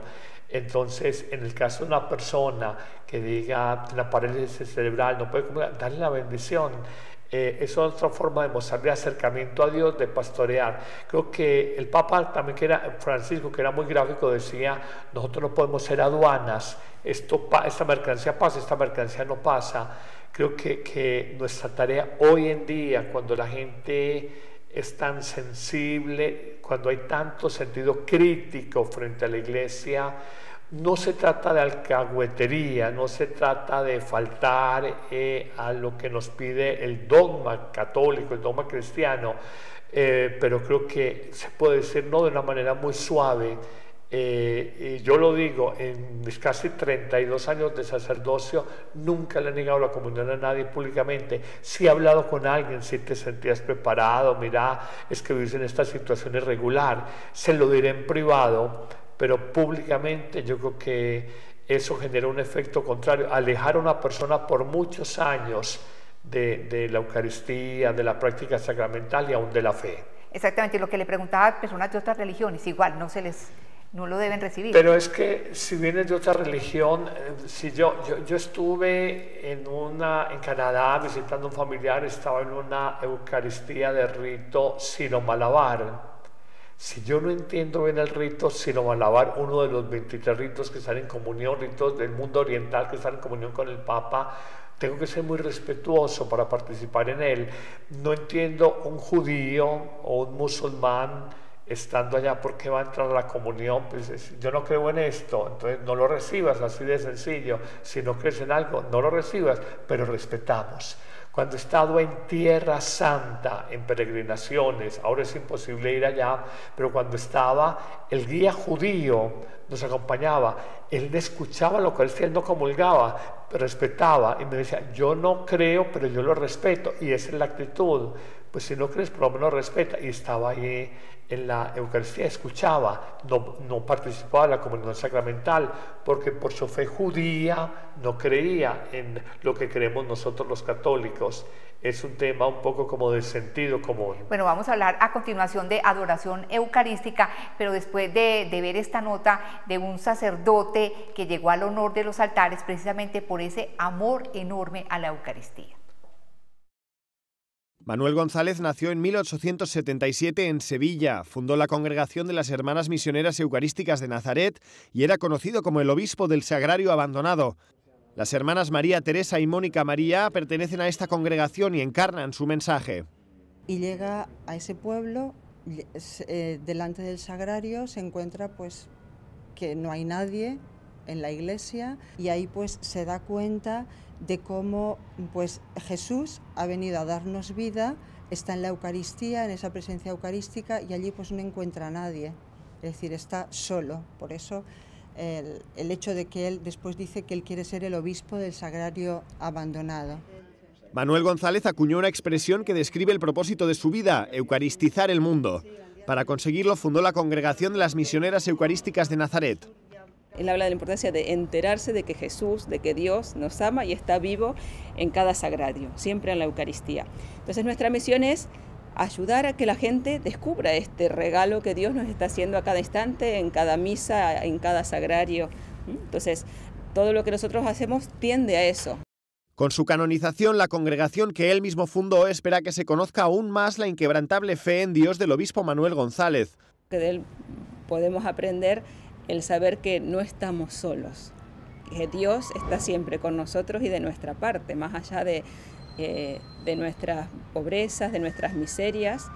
Entonces, en el caso de una persona que diga una parálisis cerebral, no puede comulgar, darle la bendición. Es otra forma de mostrarle acercamiento a Dios, de pastorear. Creo que el Papa también, que era Francisco, que era muy gráfico, decía, nosotros no podemos ser aduanas, esta mercancía pasa, esta mercancía no pasa. Creo que nuestra tarea hoy en día, cuando la gente es tan sensible, cuando hay tanto sentido crítico frente a la Iglesia, no se trata de alcahuetería, no se trata de faltar a lo que nos pide el dogma católico, el dogma cristiano, pero creo que se puede decir no de una manera muy suave. Y yo lo digo, en mis casi 32 años de sacerdocio, nunca le he negado la comunión a nadie públicamente. Si he hablado con alguien, si te sentías preparado, mira, es que vives en esta situación irregular, se lo diré en privado, pero públicamente yo creo que eso genera un efecto contrario, alejar a una persona por muchos años de la Eucaristía, de la práctica sacramental y aún de la fe. Exactamente, lo que le preguntaba a personas de otras religiones, igual no lo deben recibir. Pero es que si vienes de otra religión, si yo estuve en Canadá visitando a un familiar, estaba en una Eucaristía de rito sino-malabar. Si yo no entiendo bien el rito sino-malabar, uno de los 23 ritos que están en comunión, ritos del mundo oriental que están en comunión con el Papa, tengo que ser muy respetuoso para participar en él. No entiendo un judío o un musulmán estando allá, ¿por qué va a entrar a la comunión? Pues yo no creo en esto, entonces no lo recibas, así de sencillo. Si no crees en algo, no lo recibas, pero respetamos. Cuando he estado en Tierra Santa, en peregrinaciones, ahora es imposible ir allá, pero cuando estaba, el guía judío nos acompañaba, él me escuchaba la Eucaristía, él no comulgaba, respetaba, y me decía, yo no creo, pero yo lo respeto, y esa es la actitud. Pues si no crees, por lo menos respeta. Y estaba ahí en la Eucaristía, escuchaba, no participaba en la comunión sacramental, porque por su fe judía no creía en lo que creemos nosotros los católicos. Es un tema un poco como de sentido común. Bueno, vamos a hablar a continuación de adoración eucarística, pero después de ver esta nota de un sacerdote que llegó al honor de los altares precisamente por ese amor enorme a la Eucaristía. Manuel González nació en 1877 en Sevilla, fundó la Congregación de las Hermanas Misioneras Eucarísticas de Nazaret y era conocido como el obispo del Sagrario Abandonado. Las hermanas María Teresa y Mónica María pertenecen a esta congregación y encarnan su mensaje. Y llega a ese pueblo, delante del sagrario se encuentra pues que no hay nadie en la iglesia y ahí pues se da cuenta de cómo pues Jesús ha venido a darnos vida, está en la Eucaristía, en esa presencia eucarística y allí pues no encuentra a nadie, es decir, está solo. Por eso el hecho de que él después dice que él quiere ser el obispo del Sagrario Abandonado. Manuel González acuñó una expresión que describe el propósito de su vida, eucaristizar el mundo. Para conseguirlo fundó la Congregación de las Misioneras Eucarísticas de Nazaret. Él habla de la importancia de enterarse de que Jesús, de que Dios nos ama y está vivo en cada sagrario, siempre en la Eucaristía. Entonces nuestra misión es ayudar a que la gente descubra este regalo que Dios nos está haciendo a cada instante, en cada misa, en cada sagrario Entonces, todo lo que nosotros hacemos tiende a eso. Con su canonización, la congregación que él mismo fundó espera que se conozca aún más la inquebrantable fe en Dios del obispo Manuel González. Que de él podemos aprender el saber que no estamos solos, que Dios está siempre con nosotros y de nuestra parte, más allá de nuestras pobrezas, de nuestras miserias,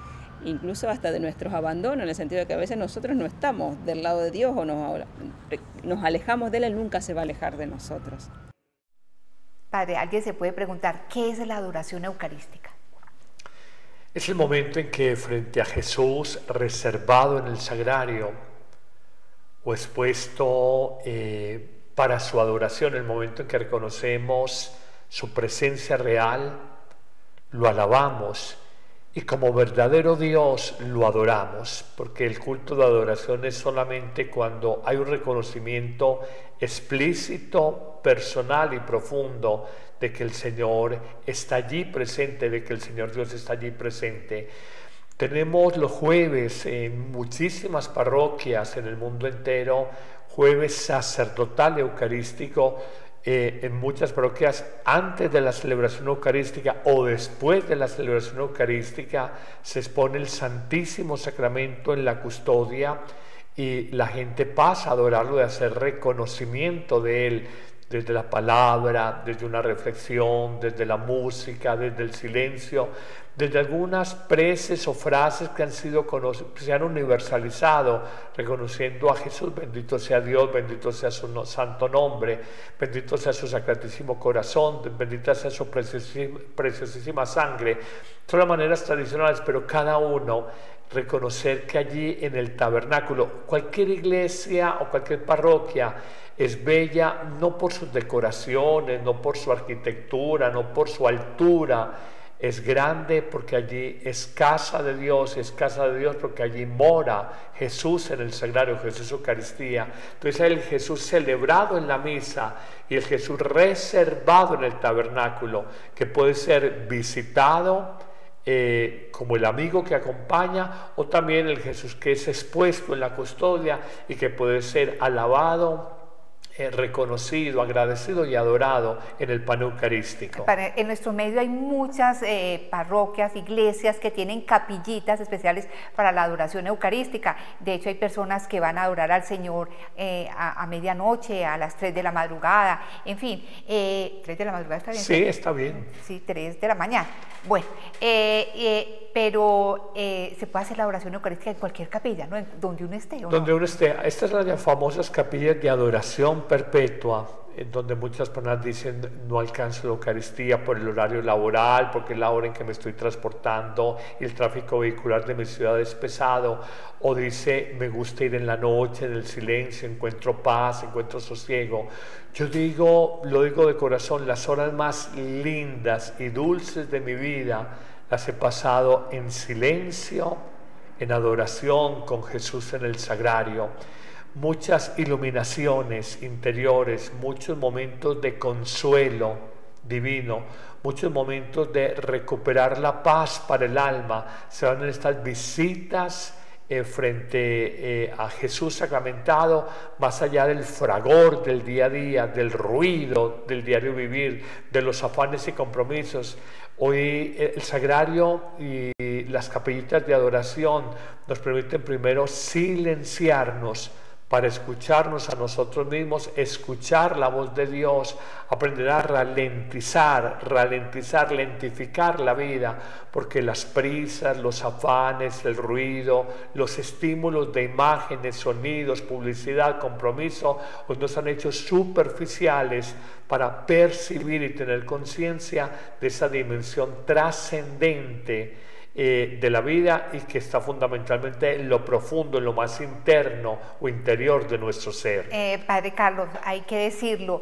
incluso hasta de nuestros abandonos, en el sentido de que a veces nosotros no estamos del lado de Dios o nos alejamos de Él nunca se va a alejar de nosotros. Padre, alguien se puede preguntar, ¿qué es la adoración eucarística? Es el momento en que frente a Jesús, reservado en el sagrario o expuesto para su adoración, el momento en que reconocemos su presencia real, lo alabamos y como verdadero Dios lo adoramos, porque el culto de adoración es solamente cuando hay un reconocimiento explícito, personal y profundo de que el Señor está allí presente, de que el Señor Dios está allí presente. Tenemos los jueves en muchísimas parroquias en el mundo entero, jueves sacerdotal eucarístico, en muchas parroquias antes de la celebración eucarística o después de la celebración eucarística se expone el Santísimo Sacramento en la custodia y la gente pasa a adorarlo, de hacer reconocimiento de él, desde la palabra, desde una reflexión, desde la música, desde el silencio, desde algunas preces o frases que se han universalizado, reconociendo a Jesús, bendito sea Dios, bendito sea su santo nombre, bendito sea su sacratísimo corazón, bendita sea su preciosísima sangre. Son las maneras tradicionales, pero cada uno reconocer que allí en el tabernáculo, cualquier iglesia o cualquier parroquia es bella no por sus decoraciones, no por su arquitectura, no por su altura, es grande porque allí es casa de Dios porque allí mora Jesús en el sagrario, Jesús Eucaristía. Entonces el Jesús celebrado en la misa y el Jesús reservado en el tabernáculo, que puede ser visitado como el amigo que acompaña, o también el Jesús que es expuesto en la custodia y que puede ser alabado, reconocido, agradecido y adorado en el pan eucarístico. En nuestro medio hay muchas parroquias, iglesias que tienen capillitas especiales para la adoración eucarística. De hecho, hay personas que van a adorar al Señor a medianoche, a las 3 de la madrugada, en fin. 3 de la madrugada está bien. Sí, está bien. Sí, 3 de la mañana. Bueno, pero se puede hacer la adoración eucarística en cualquier capilla, ¿no? Donde uno esté. Donde uno esté. Estas son las famosas capillas de adoración perpetua, en donde muchas personas dicen no alcanzo la Eucaristía por el horario laboral, porque es la hora en que me estoy transportando y el tráfico vehicular de mi ciudad es pesado, o dice me gusta ir en la noche, en el silencio, encuentro paz, encuentro sosiego. Yo lo digo de corazón, las horas más lindas y dulces de mi vida las he pasado en silencio, en adoración con Jesús en el sagrario. Muchas iluminaciones interiores, muchos momentos de consuelo divino, muchos momentos de recuperar la paz para el alma. Se dan en estas visitas frente a Jesús sacramentado, más allá del fragor del día a día, del ruido del diario vivir, de los afanes y compromisos. Hoy el sagrario y las capillitas de adoración nos permiten primero silenciarnos para escucharnos a nosotros mismos, escuchar la voz de Dios, aprender a ralentizar, lentificar la vida, porque las prisas, los afanes, el ruido, los estímulos de imágenes, sonidos, publicidad, compromiso, hoy nos han hecho superficiales para percibir y tener conciencia de esa dimensión trascendente de la vida y que está fundamentalmente en lo profundo, en lo más interno o interior de nuestro ser. Padre Carlos, hay que decirlo,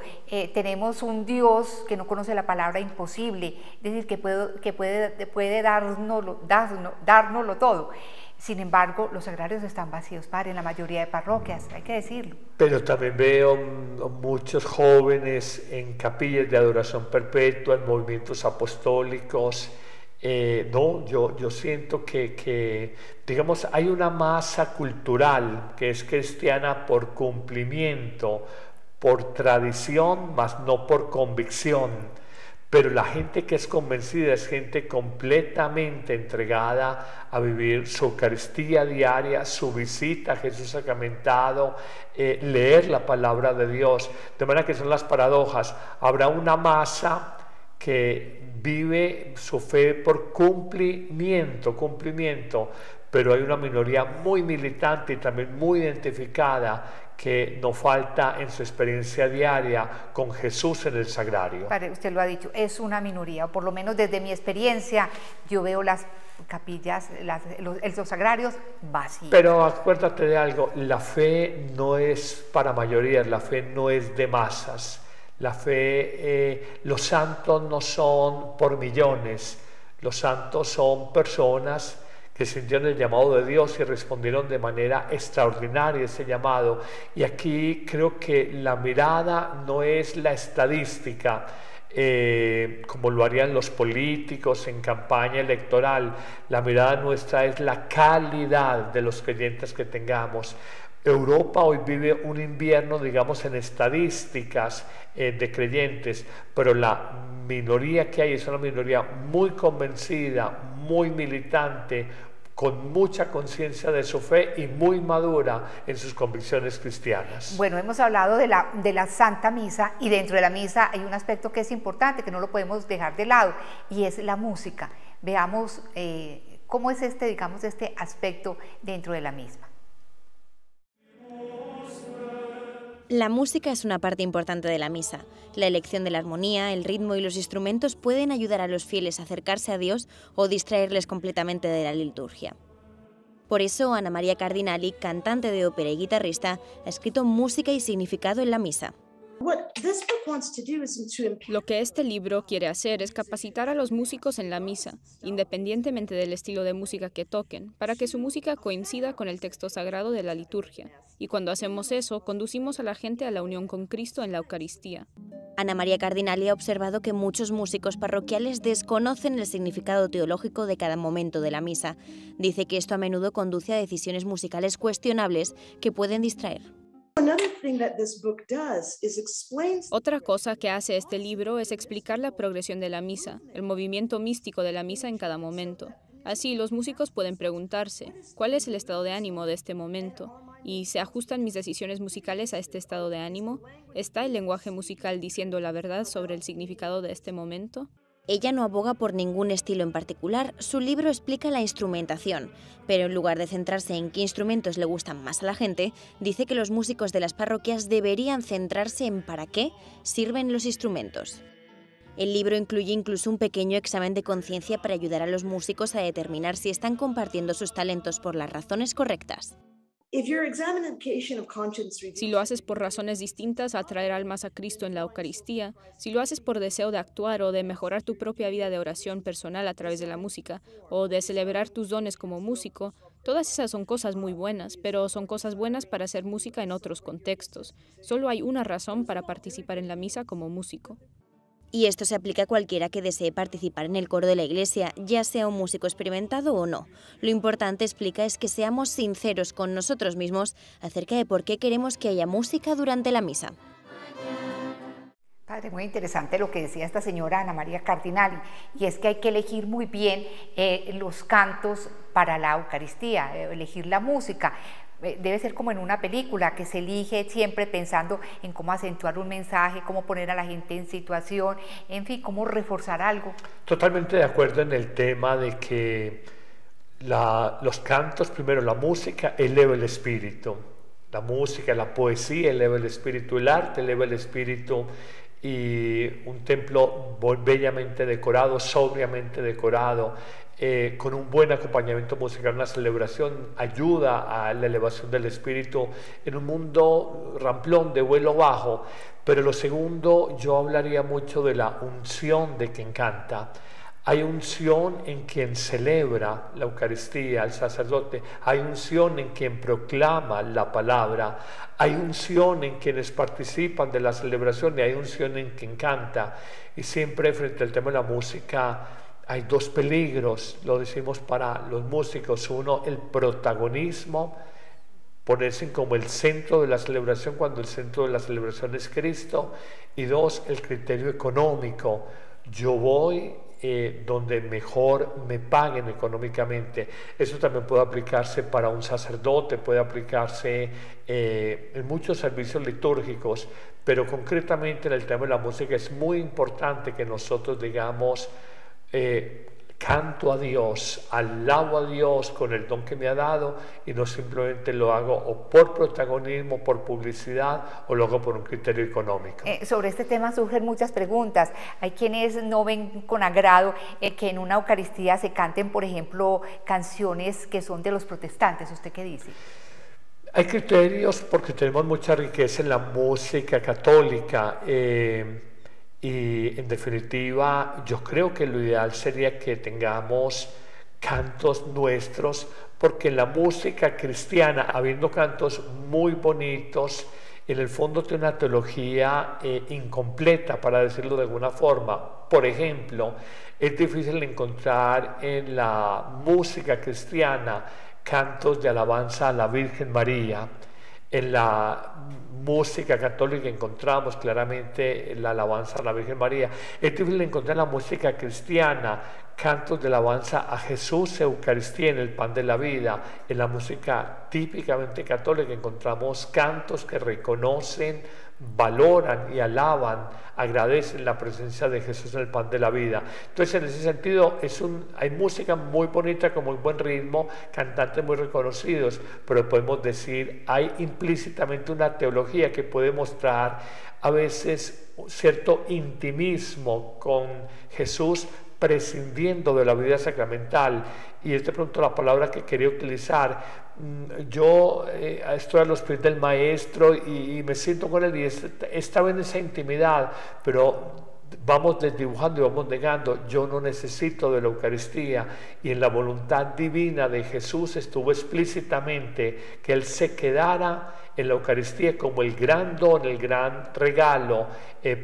tenemos un Dios que no conoce la palabra imposible, es decir, que puede dárnoslo todo. Sin embargo, los sagrarios están vacíos, Padre, en la mayoría de parroquias, hay que decirlo. Pero también veo muchos jóvenes en capillas de adoración perpetua, en movimientos apostólicos. Yo siento que, digamos, hay una masa cultural que es cristiana por cumplimiento, por tradición, mas no por convicción. Pero la gente que es convencida es gente completamente entregada a vivir su Eucaristía diaria, su visita a Jesús sacramentado, leer la palabra de Dios. De manera que son las paradojas. Habrá una masa que vive su fe por cumplimiento, pero hay una minoría muy militante y también muy identificada que no falta en su experiencia diaria con Jesús en el sagrario. Padre, usted lo ha dicho, es una minoría, o por lo menos desde mi experiencia, yo veo las capillas, los sagrarios vacíos. Pero acuérdate de algo, la fe no es para mayorías, la fe no es de masas. La fe, los santos no son por millones, los santos son personas que sintieron el llamado de Dios y respondieron de manera extraordinaria a ese llamado. Y aquí creo que la mirada no es la estadística, como lo harían los políticos en campaña electoral. La mirada nuestra es la calidad de los creyentes que tengamos. Europa hoy vive un invierno, digamos, en estadísticas de creyentes, pero la minoría que hay es una minoría muy convencida, muy militante, con mucha conciencia de su fe y muy madura en sus convicciones cristianas. Bueno, hemos hablado de la Santa Misa, y dentro de la misa hay un aspecto que es importante, que no lo podemos dejar de lado, y es la música. Veamos cómo es este aspecto dentro de la misma. La música es una parte importante de la misa. La elección de la armonía, el ritmo y los instrumentos pueden ayudar a los fieles a acercarse a Dios o distraerles completamente de la liturgia. Por eso, Ana María Cardinali, cantante de ópera y guitarrista, ha escrito Música y significado en la misa. Lo que este libro quiere hacer es capacitar a los músicos en la misa, independientemente del estilo de música que toquen, para que su música coincida con el texto sagrado de la liturgia. Y cuando hacemos eso, conducimos a la gente a la unión con Cristo en la Eucaristía. Ana María Cardinali ha observado que muchos músicos parroquiales desconocen el significado teológico de cada momento de la misa. Dice que esto a menudo conduce a decisiones musicales cuestionables que pueden distraer. Otra cosa que hace este libro es explicar la progresión de la misa, el movimiento místico de la misa en cada momento. Así, los músicos pueden preguntarse, ¿cuál es el estado de ánimo de este momento? ¿Y se ajustan mis decisiones musicales a este estado de ánimo? ¿Está el lenguaje musical diciendo la verdad sobre el significado de este momento? Ella no aboga por ningún estilo en particular, su libro explica la instrumentación, pero en lugar de centrarse en qué instrumentos le gustan más a la gente, dice que los músicos de las parroquias deberían centrarse en para qué sirven los instrumentos. El libro incluye incluso un pequeño examen de conciencia para ayudar a los músicos a determinar si están compartiendo sus talentos por las razones correctas. Si lo haces por razones distintas a atraer almas a Cristo en la Eucaristía, si lo haces por deseo de actuar o de mejorar tu propia vida de oración personal a través de la música, o de celebrar tus dones como músico, todas esas son cosas muy buenas, pero son cosas buenas para hacer música en otros contextos. Solo hay una razón para participar en la misa como músico. Y esto se aplica a cualquiera que desee participar en el coro de la Iglesia, ya sea un músico experimentado o no. Lo importante, explica, es que seamos sinceros con nosotros mismos acerca de por qué queremos que haya música durante la misa. Padre, muy interesante lo que decía esta señora Ana María Cardinali, y es que hay que elegir muy bien los cantos para la Eucaristía, elegir la música. Debe ser como en una película, que se elige siempre pensando en cómo acentuar un mensaje, cómo poner a la gente en situación, en fin, cómo reforzar algo. Totalmente de acuerdo en el tema de que los cantos, primero la música eleva el espíritu, la música, la poesía eleva el espíritu, el arte eleva el espíritu, y un templo bellamente decorado, sobriamente decorado, con un buen acompañamiento musical, una celebración, ayuda a la elevación del espíritu en un mundo ramplón, de vuelo bajo. Pero lo segundo, yo hablaría mucho de la unción de quien canta. Hay unción en quien celebra la Eucaristía, el sacerdote. Hay unción en quien proclama la palabra. Hay unción en quienes participan de la celebración y hay unción en quien canta. Y siempre frente al tema de la música hay dos peligros, lo decimos para los músicos. Uno, el protagonismo ponerse como el centro de la celebración cuando el centro de la celebración es Cristo. Y 2, el criterio económico. Yo voy donde mejor me paguen económicamente. Eso también puede aplicarse para un sacerdote, puede aplicarse en muchos servicios litúrgicos, pero concretamente en el tema de la música es muy importante que nosotros digamos canto a Dios, alabo a Dios con el don que me ha dado, y no simplemente lo hago o por protagonismo, por publicidad, o lo hago por un criterio económico. Sobre este tema surgen muchas preguntas. Hay quienes no ven con agrado que en una Eucaristía se canten, por ejemplo, canciones que son de los protestantes. ¿Usted qué dice? Hay criterios porque tenemos mucha riqueza en la música católica. Y en definitiva, yo creo que lo ideal sería que tengamos cantos nuestros, porque en la música cristiana, habiendo cantos muy bonitos, en el fondo tiene una teología incompleta, para decirlo de alguna forma. Por ejemplo, es difícil encontrar en la música cristiana cantos de alabanza a la Virgen María. En la música católica encontramos claramente la alabanza a la Virgen María. Es difícil encontrar en la música cristiana cantos de alabanza a Jesús, Eucaristía en el pan de la vida. En la música típicamente católica encontramos cantos que reconocen, valoran y alaban, agradecen la presencia de Jesús en el pan de la vida. Entonces, en ese sentido, hay música muy bonita con muy buen ritmo, cantantes muy reconocidos, pero podemos decir, hay implícitamente una teología que puede mostrar a veces cierto intimismo con Jesús, prescindiendo de la vida sacramental. Y es de pronto la palabra que quería utilizar. Yo estoy a los pies del Maestro y me siento con él, y estaba en esa intimidad, pero vamos desdibujando y vamos negando. Yo no necesito de la Eucaristía, y en la voluntad divina de Jesús estuvo explícitamente que Él se quedara en la Eucaristía como el gran don, el gran regalo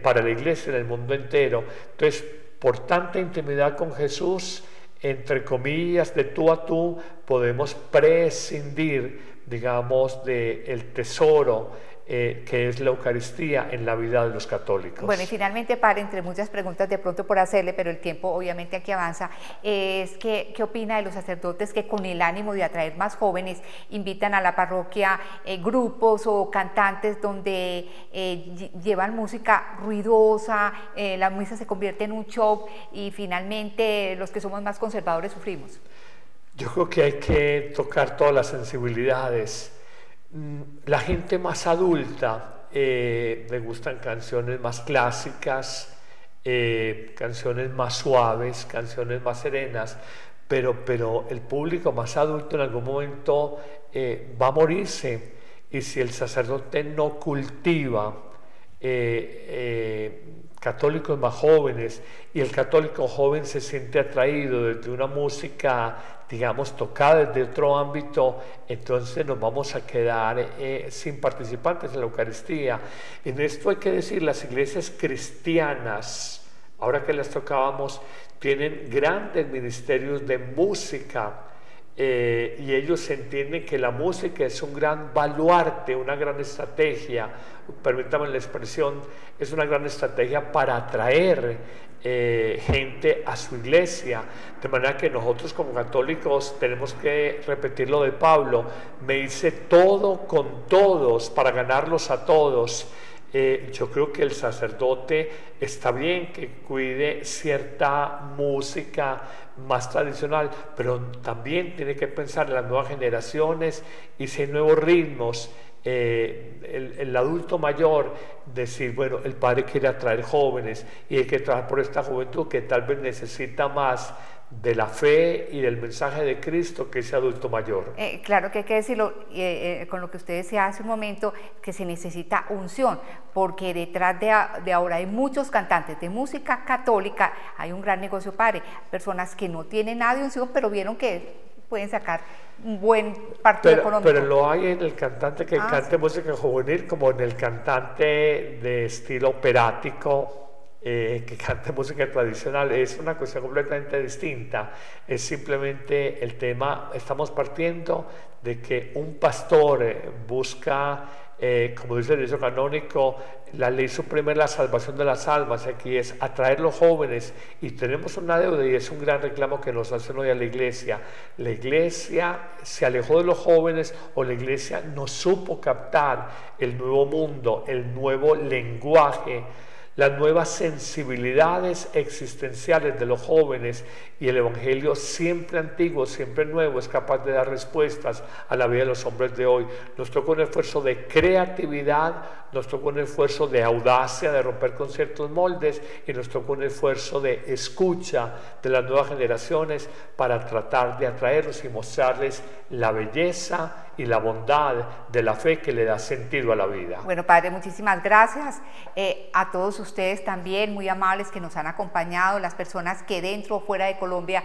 para la Iglesia en el mundo entero. Entonces, por tanta intimidad con Jesús, entre comillas, de tú a tú, podemos prescindir, digamos, del tesoro que es la Eucaristía en la vida de los católicos. Bueno, y finalmente, Padre, entre muchas preguntas de pronto por hacerle, pero el tiempo obviamente aquí avanza, es que, ¿qué opina de los sacerdotes que con el ánimo de atraer más jóvenes invitan a la parroquia grupos o cantantes donde llevan música ruidosa, la misa se convierte en un show y finalmente los que somos más conservadores sufrimos? Yo creo que hay que tocar todas las sensibilidades. La gente más adulta le gustan canciones más clásicas, canciones más suaves, canciones más serenas, pero el público más adulto en algún momento va a morirse, y si el sacerdote no cultiva católicos más jóvenes, y el católico joven se siente atraído desde una música, digamos, tocada desde otro ámbito, entonces nos vamos a quedar sin participantes en la Eucaristía. En esto hay que decir, las iglesias cristianas, ahora que las tocábamos, tienen grandes ministerios de música, y ellos entienden que la música es un gran baluarte, una gran estrategia, permítame la expresión, es una gran estrategia para atraer gente a su iglesia, de manera que nosotros como católicos tenemos que repetir lo de Pablo: me hice todo con todos para ganarlos a todos. Yo creo que el sacerdote está bien que cuide cierta música más tradicional, pero también tiene que pensar en las nuevas generaciones y si hay nuevos ritmos. El adulto mayor decir, bueno, el padre quiere atraer jóvenes y hay que trabajar por esta juventud que tal vez necesita más de la fe y del mensaje de Cristo que ese adulto mayor. Claro que hay que decirlo, con lo que usted decía hace un momento, que se necesita unción, porque detrás de ahora hay muchos cantantes de música católica, hay un gran negocio, padre, personas que no tienen nada de unción, pero vieron que pueden sacar un buen partido económico. Pero lo hay en el cantante que cante música juvenil, como en el cantante de estilo operático, que cante música tradicional, es una cuestión completamente distinta. Es simplemente el tema, estamos partiendo de que un pastor busca, como dice el derecho canónico, la ley suprema es la salvación de las almas. Aquí es atraer los jóvenes, y tenemos una deuda, y es un gran reclamo que nos hacen hoy a la iglesia. La iglesia se alejó de los jóvenes, o la iglesia no supo captar el nuevo mundo, el nuevo lenguaje, las nuevas sensibilidades existenciales de los jóvenes, y el evangelio, siempre antiguo, siempre nuevo, es capaz de dar respuestas a la vida de los hombres de hoy. Nos toca un esfuerzo de creatividad, nos toca un esfuerzo de audacia, de romper con ciertos moldes, y nos toca un esfuerzo de escucha de las nuevas generaciones para tratar de atraerlos y mostrarles la belleza y la bondad de la fe que le da sentido a la vida. Bueno, Padre, muchísimas gracias a todos ustedes también, muy amables, que nos han acompañado, las personas que dentro o fuera de Colombia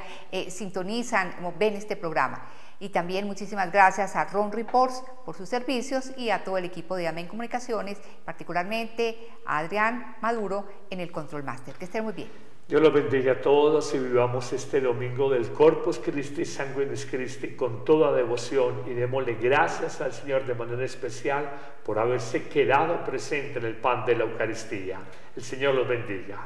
sintonizan, ven este programa. Y también muchísimas gracias a Ron Reports por sus servicios, y a todo el equipo de Amén Comunicaciones, particularmente a Adrián Maduro en el Control Master. Que estén muy bien. Dios los bendiga a todos, y vivamos este domingo del Corpus Christi Sanguinis Christi con toda devoción, y démosle gracias al Señor de manera especial por haberse quedado presente en el pan de la Eucaristía. El Señor los bendiga.